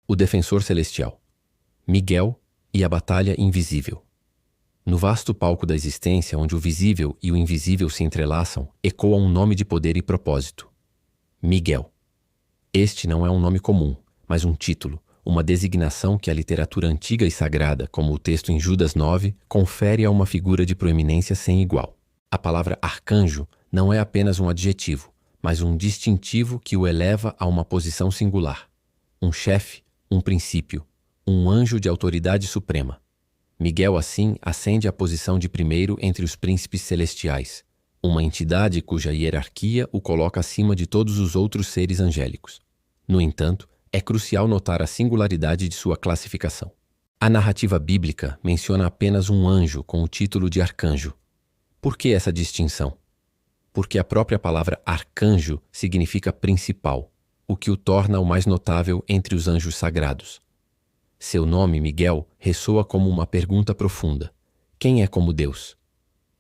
O defensor celestial. Miguel e a batalha invisível. No vasto palco da existência, onde o visível e o invisível se entrelaçam, ecoa um nome de poder e propósito. Miguel. Este não é um nome comum, mas um título, uma designação que a literatura antiga e sagrada, como o texto em Judas 9, confere a uma figura de proeminência sem igual. A palavra arcanjo não é apenas um adjetivo, mas um distintivo que o eleva a uma posição singular. Um chefe, um princípio, um anjo de autoridade suprema. Miguel, assim, ascende à posição de primeiro entre os príncipes celestiais, uma entidade cuja hierarquia o coloca acima de todos os outros seres angélicos. No entanto, é crucial notar a singularidade de sua classificação. A narrativa bíblica menciona apenas um anjo com o título de arcanjo. Por que essa distinção? Porque a própria palavra arcanjo significa principal, o que o torna o mais notável entre os anjos sagrados. Seu nome, Miguel, ressoa como uma pergunta profunda. Quem é como Deus?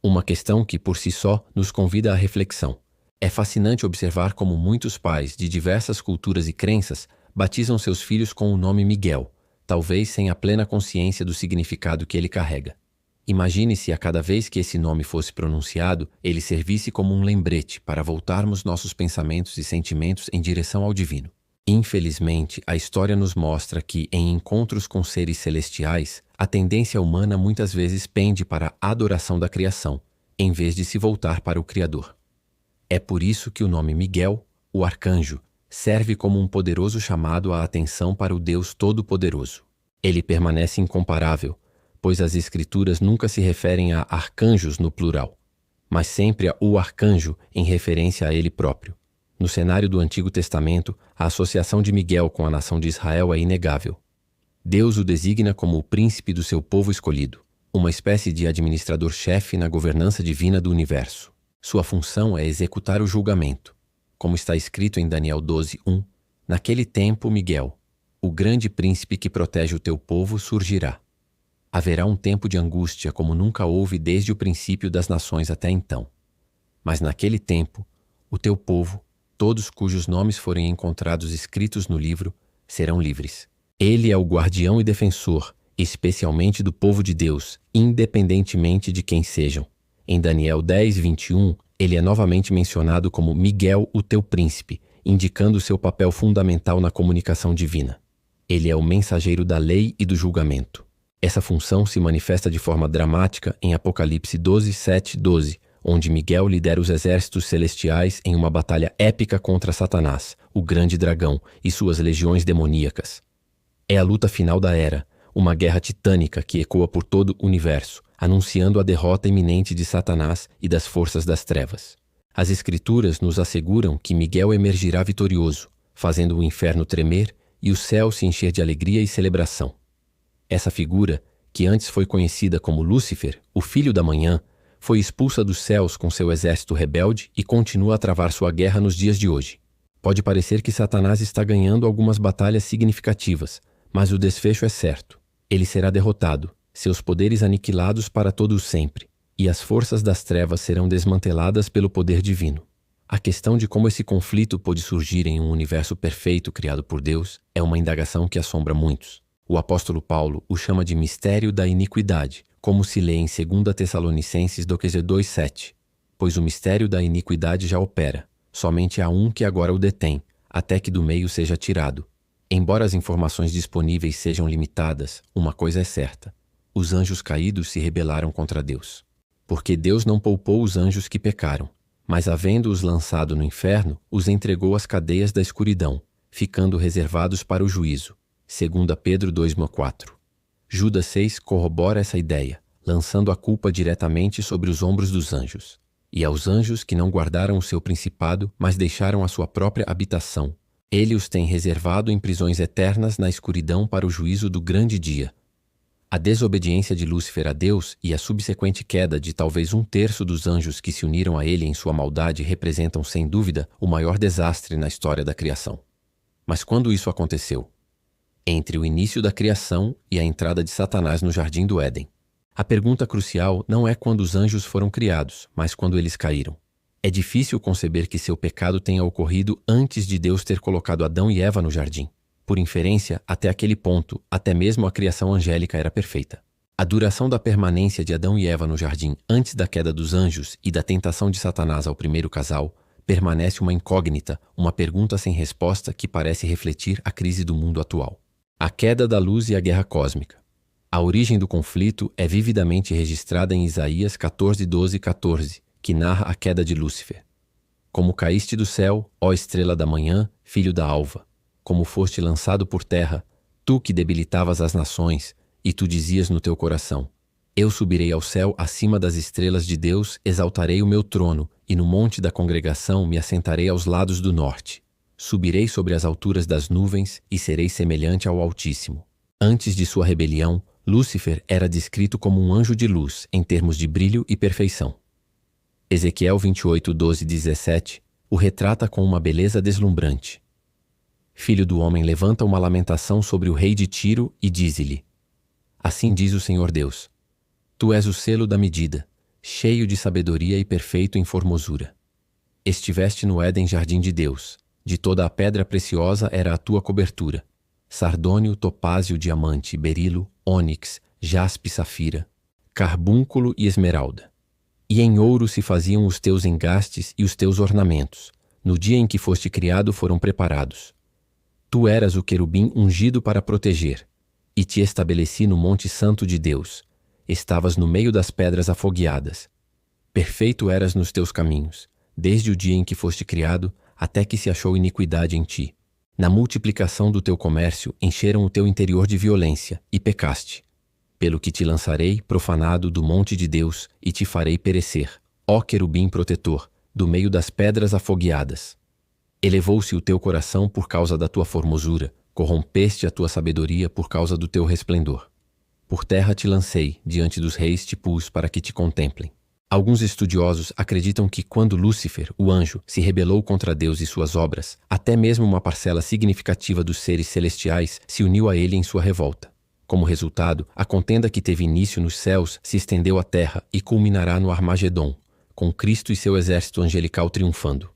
Uma questão que, por si só, nos convida à reflexão. É fascinante observar como muitos pais de diversas culturas e crenças batizam seus filhos com o nome Miguel, talvez sem a plena consciência do significado que ele carrega. Imagine se a cada vez que esse nome fosse pronunciado, ele servisse como um lembrete para voltarmos nossos pensamentos e sentimentos em direção ao divino. Infelizmente, a história nos mostra que, em encontros com seres celestiais, a tendência humana muitas vezes pende para a adoração da criação, em vez de se voltar para o Criador. É por isso que o nome Miguel, o arcanjo, serve como um poderoso chamado à atenção para o Deus Todo-Poderoso. Ele permanece incomparável, pois as Escrituras nunca se referem a arcanjos no plural, mas sempre a o arcanjo em referência a ele próprio. No cenário do Antigo Testamento, a associação de Miguel com a nação de Israel é inegável. Deus o designa como o príncipe do seu povo escolhido, uma espécie de administrador-chefe na governança divina do universo. Sua função é executar o julgamento. Como está escrito em Daniel 12:1, naquele tempo, Miguel, o grande príncipe que protege o teu povo, surgirá. Haverá um tempo de angústia como nunca houve desde o princípio das nações até então. Mas naquele tempo, o teu povo, todos cujos nomes forem encontrados escritos no livro, serão livres. Ele é o guardião e defensor, especialmente do povo de Deus, independentemente de quem sejam. Em Daniel 10:21, ele é novamente mencionado como Miguel, o teu príncipe, indicando seu papel fundamental na comunicação divina. Ele é o mensageiro da lei e do julgamento. Essa função se manifesta de forma dramática em Apocalipse 12:7-12, onde Miguel lidera os exércitos celestiais em uma batalha épica contra Satanás, o grande dragão, e suas legiões demoníacas. É a luta final da era, uma guerra titânica que ecoa por todo o universo, anunciando a derrota iminente de Satanás e das forças das trevas. As Escrituras nos asseguram que Miguel emergirá vitorioso, fazendo o inferno tremer e o céu se encher de alegria e celebração. Essa figura, que antes foi conhecida como Lúcifer, o filho da manhã, foi expulsa dos céus com seu exército rebelde e continua a travar sua guerra nos dias de hoje. Pode parecer que Satanás está ganhando algumas batalhas significativas, mas o desfecho é certo. Ele será derrotado, seus poderes aniquilados para todo o sempre, e as forças das trevas serão desmanteladas pelo poder divino. A questão de como esse conflito pôde surgir em um universo perfeito criado por Deus é uma indagação que assombra muitos. O apóstolo Paulo o chama de mistério da iniquidade, como se lê em 2 Tessalonicenses 2:7. Pois o mistério da iniquidade já opera, somente há um que agora o detém, até que do meio seja tirado. Embora as informações disponíveis sejam limitadas, uma coisa é certa: os anjos caídos se rebelaram contra Deus. Porque Deus não poupou os anjos que pecaram, mas havendo-os lançado no inferno, os entregou às cadeias da escuridão, ficando reservados para o juízo. 2 Pedro 2:4. Judas 6 corrobora essa ideia, lançando a culpa diretamente sobre os ombros dos anjos. E aos anjos que não guardaram o seu principado, mas deixaram a sua própria habitação, ele os tem reservado em prisões eternas na escuridão para o juízo do grande dia. A desobediência de Lúcifer a Deus e a subsequente queda de talvez 1/3 dos anjos que se uniram a ele em sua maldade representam, sem dúvida, o maior desastre na história da criação. Mas quando isso aconteceu? Entre o início da criação e a entrada de Satanás no Jardim do Éden. A pergunta crucial não é quando os anjos foram criados, mas quando eles caíram. É difícil conceber que seu pecado tenha ocorrido antes de Deus ter colocado Adão e Eva no jardim. Por inferência, até aquele ponto, até mesmo a criação angélica era perfeita. A duração da permanência de Adão e Eva no jardim antes da queda dos anjos e da tentação de Satanás ao primeiro casal permanece uma incógnita, uma pergunta sem resposta que parece refletir a crise do mundo atual. A queda da luz e a guerra cósmica. A origem do conflito é vividamente registrada em Isaías 14:12-14, que narra a queda de Lúcifer. Como caíste do céu, ó estrela da manhã, filho da alva, como foste lançado por terra, tu que debilitavas as nações, e tu dizias no teu coração: eu subirei ao céu acima das estrelas de Deus, exaltarei o meu trono, e no monte da congregação me assentarei aos lados do norte. Subirei sobre as alturas das nuvens e serei semelhante ao Altíssimo. Antes de sua rebelião, Lúcifer era descrito como um anjo de luz em termos de brilho e perfeição. Ezequiel 28:12-17 o retrata com uma beleza deslumbrante. Filho do homem, levanta uma lamentação sobre o rei de Tiro e dize-lhe: assim diz o Senhor Deus: tu és o selo da medida, cheio de sabedoria e perfeito em formosura. Estiveste no Éden, jardim de Deus. De toda a pedra preciosa era a tua cobertura: sardônio, topázio, diamante, berilo, ônix, jaspe, safira, carbúnculo e esmeralda. E em ouro se faziam os teus engastes e os teus ornamentos. No dia em que foste criado foram preparados. Tu eras o querubim ungido para proteger, e te estabeleci no monte santo de Deus. Estavas no meio das pedras afogueadas. Perfeito eras nos teus caminhos, desde o dia em que foste criado, até que se achou iniquidade em ti. Na multiplicação do teu comércio encheram o teu interior de violência, e pecaste. Pelo que te lançarei, profanado, do monte de Deus, e te farei perecer, ó querubim protetor, do meio das pedras afogueadas. Elevou-se o teu coração por causa da tua formosura, corrompeste a tua sabedoria por causa do teu resplendor. Por terra te lancei, diante dos reis te pus para que te contemplem. Alguns estudiosos acreditam que quando Lúcifer, o anjo, se rebelou contra Deus e suas obras, até mesmo uma parcela significativa dos seres celestiais se uniu a ele em sua revolta. Como resultado, a contenda que teve início nos céus se estendeu à terra e culminará no Armagedon, com Cristo e seu exército angelical triunfando.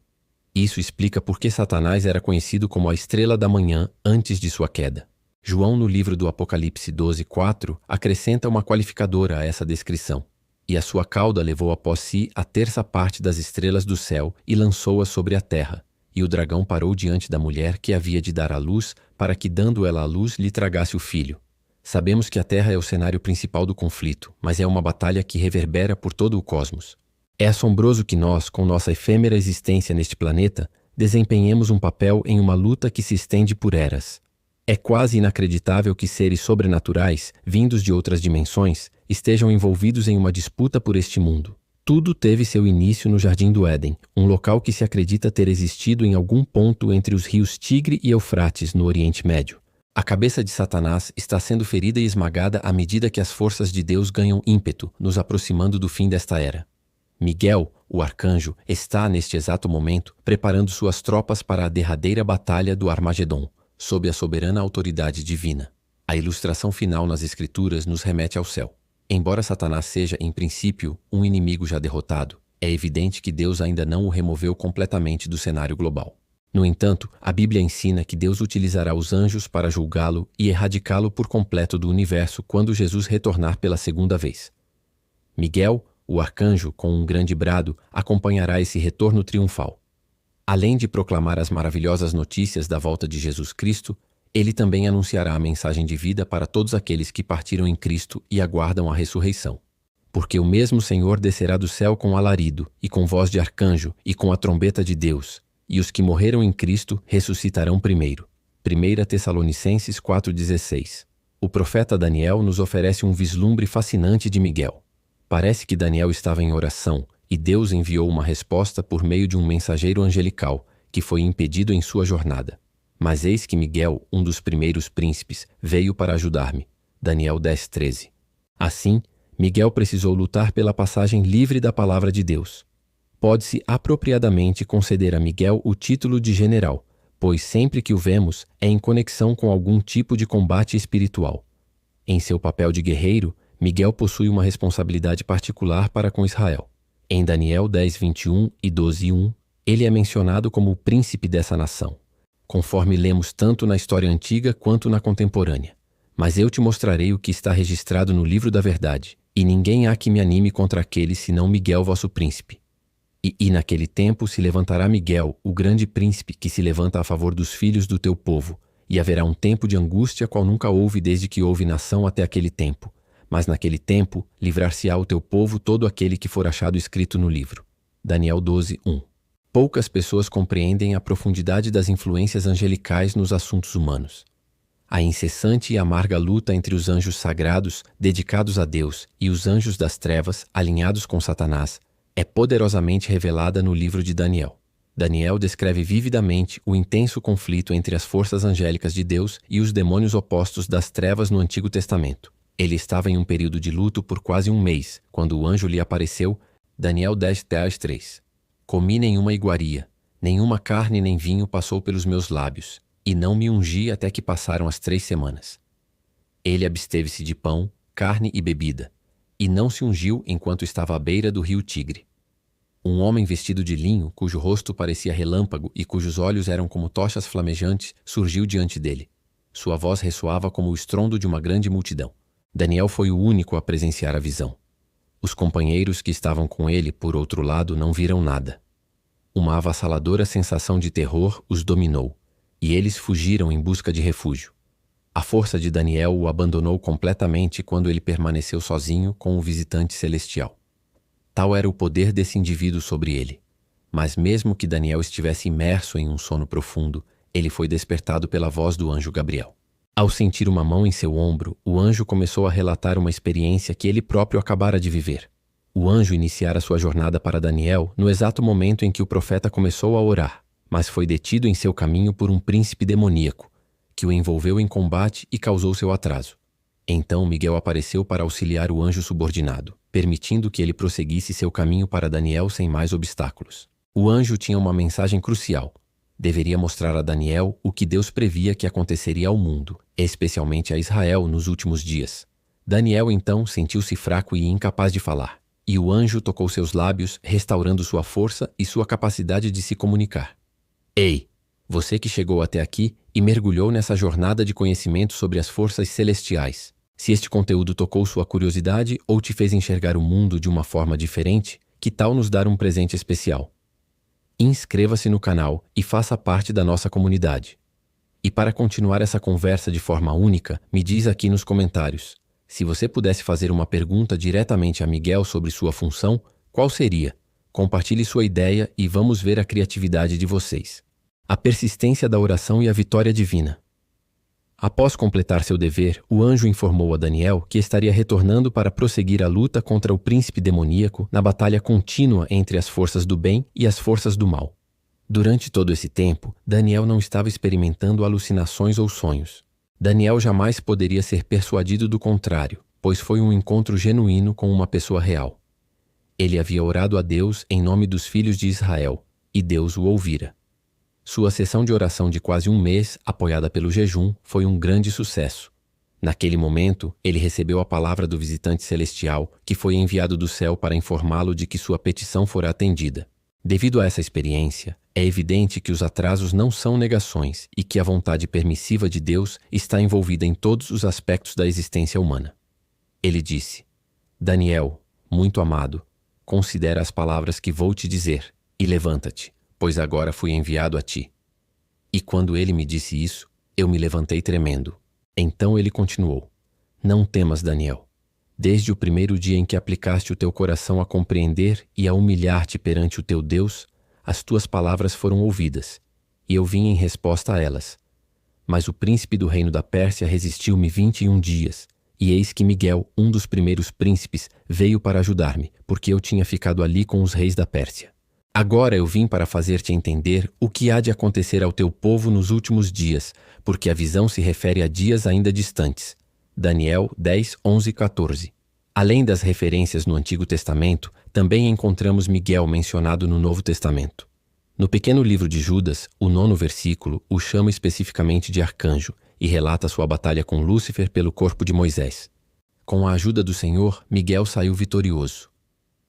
Isso explica por que Satanás era conhecido como a estrela da manhã antes de sua queda. João, no livro do Apocalipse 12:4, acrescenta uma qualificadora a essa descrição. E a sua cauda levou após si a terça parte das estrelas do céu e lançou-as sobre a terra. E o dragão parou diante da mulher que havia de dar à luz, para que, dando ela à luz, lhe tragasse o filho. Sabemos que a Terra é o cenário principal do conflito, mas é uma batalha que reverbera por todo o cosmos. É assombroso que nós, com nossa efêmera existência neste planeta, desempenhemos um papel em uma luta que se estende por eras. É quase inacreditável que seres sobrenaturais, vindos de outras dimensões, estejam envolvidos em uma disputa por este mundo. Tudo teve seu início no Jardim do Éden, um local que se acredita ter existido em algum ponto entre os rios Tigre e Eufrates, no Oriente Médio. A cabeça de Satanás está sendo ferida e esmagada à medida que as forças de Deus ganham ímpeto, nos aproximando do fim desta era. Miguel, o arcanjo, está, neste exato momento, preparando suas tropas para a derradeira batalha do Armagedon, sob a soberana autoridade divina. A ilustração final nas Escrituras nos remete ao céu. Embora Satanás seja, em princípio, um inimigo já derrotado, é evidente que Deus ainda não o removeu completamente do cenário global. No entanto, a Bíblia ensina que Deus utilizará os anjos para julgá-lo e erradicá-lo por completo do universo quando Jesus retornar pela segunda vez. Miguel, o arcanjo, com um grande brado, acompanhará esse retorno triunfal. Além de proclamar as maravilhosas notícias da volta de Jesus Cristo, ele também anunciará a mensagem de vida para todos aqueles que partiram em Cristo e aguardam a ressurreição. Porque o mesmo Senhor descerá do céu com alarido, e com voz de arcanjo, e com a trombeta de Deus, e os que morreram em Cristo ressuscitarão primeiro. 1 Tessalonicenses 4,16. O profeta Daniel nos oferece um vislumbre fascinante de Miguel. Parece que Daniel estava em oração, e Deus enviou uma resposta por meio de um mensageiro angelical, que foi impedido em sua jornada. Mas eis que Miguel, um dos primeiros príncipes, veio para ajudar-me. Daniel 10:13. Assim, Miguel precisou lutar pela passagem livre da palavra de Deus. Pode-se apropriadamente conceder a Miguel o título de general, pois sempre que o vemos é em conexão com algum tipo de combate espiritual. Em seu papel de guerreiro, Miguel possui uma responsabilidade particular para com Israel. Em Daniel 10:21 e 12:1, ele é mencionado como o príncipe dessa nação. conforme lemos tanto na história antiga quanto na contemporânea. Mas eu te mostrarei o que está registrado no livro da verdade, e ninguém há que me anime contra aquele senão Miguel, vosso príncipe. E naquele tempo se levantará Miguel, o grande príncipe, que se levanta a favor dos filhos do teu povo, e haverá um tempo de angústia qual nunca houve desde que houve nação até aquele tempo. Mas naquele tempo livrar-se-á o teu povo todo aquele que for achado escrito no livro. Daniel 12:1. Poucas pessoas compreendem a profundidade das influências angelicais nos assuntos humanos. A incessante e amarga luta entre os anjos sagrados, dedicados a Deus, e os anjos das trevas, alinhados com Satanás, é poderosamente revelada no livro de Daniel. Daniel descreve vividamente o intenso conflito entre as forças angélicas de Deus e os demônios opostos das trevas no Antigo Testamento. Ele estava em um período de luto por quase um mês, quando o anjo lhe apareceu. Daniel 10:3. Comi nenhuma iguaria, nenhuma carne nem vinho passou pelos meus lábios, e não me ungi até que passaram as 3 semanas. Ele absteve-se de pão, carne e bebida, e não se ungiu enquanto estava à beira do rio Tigre. Um homem vestido de linho, cujo rosto parecia relâmpago e cujos olhos eram como tochas flamejantes, surgiu diante dele. Sua voz ressoava como o estrondo de uma grande multidão. Daniel foi o único a presenciar a visão. Os companheiros que estavam com ele, por outro lado, não viram nada. Uma avassaladora sensação de terror os dominou, e eles fugiram em busca de refúgio. A força de Daniel o abandonou completamente quando ele permaneceu sozinho com o visitante celestial. Tal era o poder desse indivíduo sobre ele. Mas mesmo que Daniel estivesse imerso em um sono profundo, ele foi despertado pela voz do anjo Gabriel. Ao sentir uma mão em seu ombro, o anjo começou a relatar uma experiência que ele próprio acabara de viver. O anjo iniciara sua jornada para Daniel no exato momento em que o profeta começou a orar, mas foi detido em seu caminho por um príncipe demoníaco, que o envolveu em combate e causou seu atraso. Então Miguel apareceu para auxiliar o anjo subordinado, permitindo que ele prosseguisse seu caminho para Daniel sem mais obstáculos. O anjo tinha uma mensagem crucial. Deveria mostrar a Daniel o que Deus previa que aconteceria ao mundo, especialmente a Israel nos últimos dias. Daniel então sentiu-se fraco e incapaz de falar, e o anjo tocou seus lábios, restaurando sua força e sua capacidade de se comunicar. Ei, você que chegou até aqui e mergulhou nessa jornada de conhecimento sobre as forças celestiais. Se este conteúdo tocou sua curiosidade ou te fez enxergar o mundo de uma forma diferente, que tal nos dar um presente especial? Inscreva-se no canal e faça parte da nossa comunidade. E para continuar essa conversa de forma única, me diz aqui nos comentários. Se você pudesse fazer uma pergunta diretamente a Miguel sobre sua função, qual seria? Compartilhe sua ideia e vamos ver a criatividade de vocês. A persistência da oração e a vitória divina. Após completar seu dever, o anjo informou a Daniel que estaria retornando para prosseguir a luta contra o príncipe demoníaco na batalha contínua entre as forças do bem e as forças do mal. Durante todo esse tempo, Daniel não estava experimentando alucinações ou sonhos. Daniel jamais poderia ser persuadido do contrário, pois foi um encontro genuíno com uma pessoa real. Ele havia orado a Deus em nome dos filhos de Israel, e Deus o ouvira. Sua sessão de oração de quase um mês, apoiada pelo jejum, foi um grande sucesso. Naquele momento, ele recebeu a palavra do visitante celestial, que foi enviado do céu para informá-lo de que sua petição fora atendida. Devido a essa experiência, é evidente que os atrasos não são negações e que a vontade permissiva de Deus está envolvida em todos os aspectos da existência humana. Ele disse: Daniel, muito amado, considera as palavras que vou te dizer e levanta-te, pois agora fui enviado a ti. E quando ele me disse isso, eu me levantei tremendo. Então ele continuou: Não temas, Daniel. Desde o primeiro dia em que aplicaste o teu coração a compreender e a humilhar-te perante o teu Deus, as tuas palavras foram ouvidas, e eu vim em resposta a elas. Mas o príncipe do reino da Pérsia resistiu-me 21 dias, e eis que Miguel, um dos primeiros príncipes, veio para ajudar-me, porque eu tinha ficado ali com os reis da Pérsia. Agora eu vim para fazer-te entender o que há de acontecer ao teu povo nos últimos dias, porque a visão se refere a dias ainda distantes. Daniel 10, 11 e 14. Além das referências no Antigo Testamento, também encontramos Miguel mencionado no Novo Testamento. No pequeno livro de Judas, o 9º versículo o chama especificamente de arcanjo e relata sua batalha com Lúcifer pelo corpo de Moisés. Com a ajuda do Senhor, Miguel saiu vitorioso.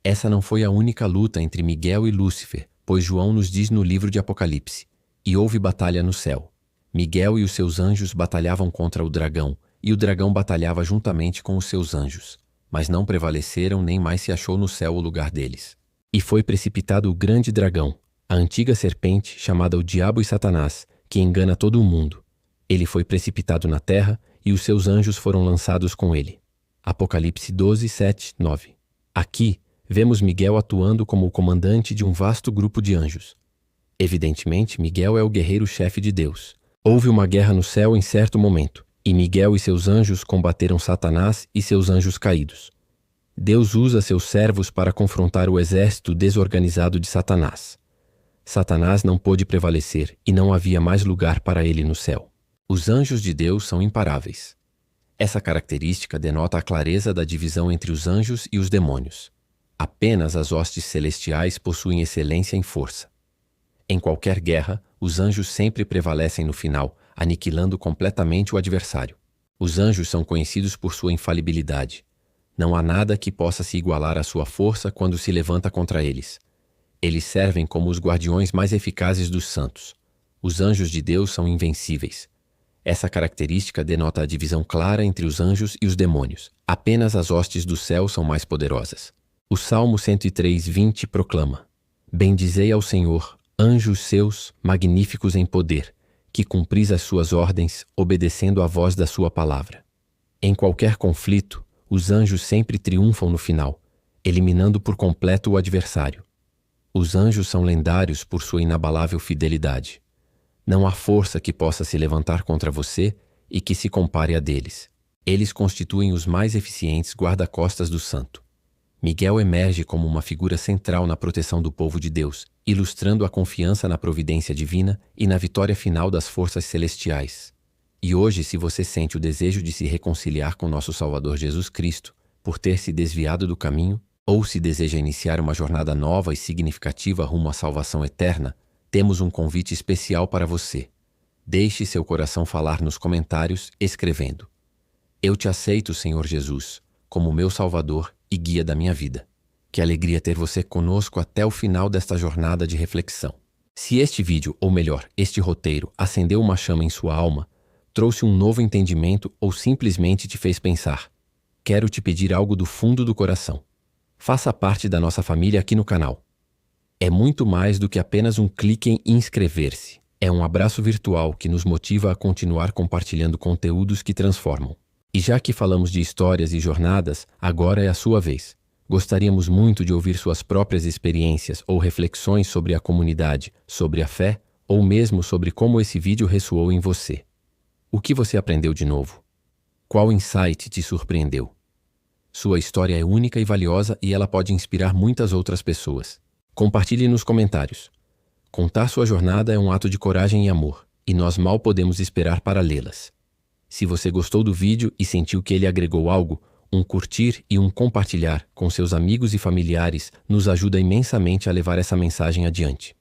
Essa não foi a única luta entre Miguel e Lúcifer, pois João nos diz no livro de Apocalipse: E houve batalha no céu. Miguel e os seus anjos batalhavam contra o dragão, e o dragão batalhava juntamente com os seus anjos, mas não prevaleceram nem mais se achou no céu o lugar deles. E foi precipitado o grande dragão, a antiga serpente chamada o Diabo e Satanás, que engana todo o mundo. Ele foi precipitado na terra e os seus anjos foram lançados com ele. Apocalipse 12, 7, 9. Aqui, vemos Miguel atuando como o comandante de um vasto grupo de anjos. Evidentemente, Miguel é o guerreiro-chefe de Deus. Houve uma guerra no céu em certo momento, e Miguel e seus anjos combateram Satanás e seus anjos caídos. Deus usa seus servos para confrontar o exército desorganizado de Satanás. Satanás não pôde prevalecer e não havia mais lugar para ele no céu. Os anjos de Deus são imparáveis. Essa característica denota a clareza da divisão entre os anjos e os demônios. Apenas as hostes celestiais possuem excelência em força. Em qualquer guerra, os anjos sempre prevalecem no final, aniquilando completamente o adversário. Os anjos são conhecidos por sua infalibilidade. Não há nada que possa se igualar à sua força quando se levanta contra eles. Eles servem como os guardiões mais eficazes dos santos. Os anjos de Deus são invencíveis. Essa característica denota a divisão clara entre os anjos e os demônios. Apenas as hostes do céu são mais poderosas. O Salmo 103, 20 proclama: Bendizei ao Senhor, anjos seus, magníficos em poder, que cumpris as suas ordens, obedecendo à voz da sua palavra. Em qualquer conflito, os anjos sempre triunfam no final, eliminando por completo o adversário. Os anjos são lendários por sua inabalável fidelidade. Não há força que possa se levantar contra você e que se compare a deles. Eles constituem os mais eficientes guarda-costas do santo. Miguel emerge como uma figura central na proteção do povo de Deus, ilustrando a confiança na providência divina e na vitória final das forças celestiais. E hoje, se você sente o desejo de se reconciliar com nosso Salvador Jesus Cristo, por ter se desviado do caminho, ou se deseja iniciar uma jornada nova e significativa rumo à salvação eterna, temos um convite especial para você. Deixe seu coração falar nos comentários, escrevendo: Eu te aceito, Senhor Jesus, como meu Salvador e guia da minha vida. Que alegria ter você conosco até o final desta jornada de reflexão. Se este vídeo, ou melhor, este roteiro, acendeu uma chama em sua alma, trouxe um novo entendimento ou simplesmente te fez pensar, quero te pedir algo do fundo do coração. Faça parte da nossa família aqui no canal. É muito mais do que apenas um clique em inscrever-se. É um abraço virtual que nos motiva a continuar compartilhando conteúdos que transformam. E já que falamos de histórias e jornadas, agora é a sua vez. Gostaríamos muito de ouvir suas próprias experiências ou reflexões sobre a comunidade, sobre a fé, ou mesmo sobre como esse vídeo ressoou em você. O que você aprendeu de novo? Qual insight te surpreendeu? Sua história é única e valiosa e ela pode inspirar muitas outras pessoas. Compartilhe nos comentários. Contar sua jornada é um ato de coragem e amor, e nós mal podemos esperar para lê-las. Se você gostou do vídeo e sentiu que ele agregou algo, um curtir e um compartilhar com seus amigos e familiares nos ajuda imensamente a levar essa mensagem adiante.